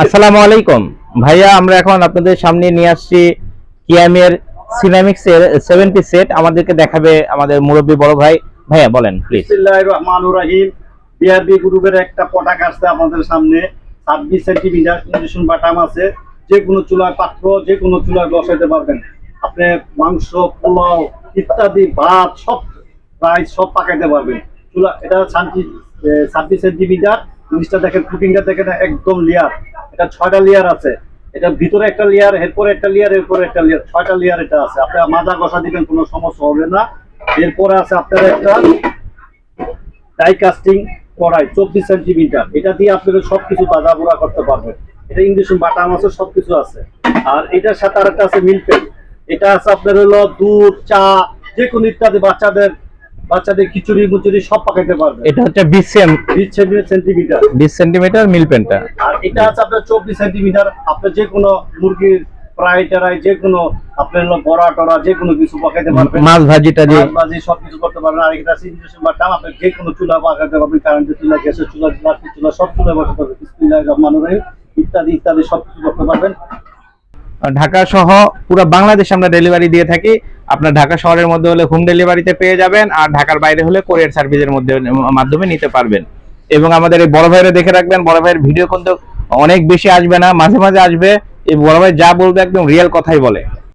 আসসালামু আলাইকুম ভাইয়া, আমরা এখন আপনাদের সামনে নিয়ে আসছি কিয়ামের সিনামিক্স এর 7 পিস সেট। আমাদেরকে দেখাবে আমাদের মুরব্বী বড় ভাই। ভাইয়া বলেন প্লিজ। বিসমিল্লাহির রহমানির রহিম। বিআরবি গ্রুপের একটা প্রোডাক্ট আসছে আমাদের সামনে। 26 সেন্টিমিটার ইন্ডাকশন বাটাম আছে। যে কোনো চুলায় পাত্র, যে কোনো চুলায় বসাইতে পারবেন। আপনি মাংস, পোলাও ইত্যাদি ভাত সব রাইস সব পাকাইতে পারবেন। চুলা এটা 26 সেন্টিমিটার। জিনিসটা দেখেন, কুকিংটা দেখেন একদম লেয়ার। এটা 6টা লেয়ার আছে। এটা ভিতরে একটা লেয়ার, এরপরে একটা লেয়ার, এরপরে একটা লেয়ার, 6টা লেয়ার এটা আছে। আপনি মাজা কষা দিবেন, কোনো সমস্যা হবে না। এরপরে আছে আপনার একটা ডাই কাস্টিং কড়াই 24 সেন্টিমিটার। এটা দিয়ে আপনারা সবকিছু ভাজা পোড়া করতে পারবেন। এটা ইন্ডাকশন বাটাম আছে, সবকিছু আছে। আর এটার সাথে আরেকটা আছে মিল্ক পেন। এটা আছে আপনার হলো দুধ, চা, যে কোনো ইত্যাদি বাচ্চাদের খিচুড়ি মুচুড়ি সব পাকাইতে পারবে। এটা হচ্ছে 20 সেন্টিমিটার 20 সেন্টিমিটার মিল পেনটা। আর এটা আছে আপনার 24 সেন্টিমিটার। আপনি যে কোনো মুরগির ফ্রাই টারাই, যে কোনো আপনার হলো বড়া টরা যে কোনো কিছু পাকাইতে পারবেন। মাছ ভাজিটা দিয়ে মাছ ভাজি সবকিছু করতে পারবেন। আর এটা আছে ইন্ডাকশন বাটাম। আপনি যে কোনো চুলা পাকাইতে পারবেন, কারেন্টের চুলা, গ্যাসের চুলা, প্লাস্টিক চুলা, সব চুলায় বসাতে পারবেন। বিসমিল্লাহির রহমানির রহিম। ইত্যাদি ইত্যাদি সবকিছু করতে পারবেন। ঢাকা সহ পুরো বাংলাদেশে আমরা ডেলিভারি দিয়ে থাকি। আপনার ঢাকা শহরের মধ্যে হলে হোম ডেলিভারিতে পেয়ে যাবেন, আর ঢাকার বাইরে হলে কোরিয়ার সার্ভিসের মাধ্যমে নিতে পারবেন। এবং আমাদের এই বড় ভাইরা দেখে রাখবেন, বড় ভাইয়ের ভিডিও কিন্তু অনেক বেশি আসবে না, মাঝে মাঝে আসবে। এই বড় ভাই যা বলবে একদম রিয়েল কথাই বলে।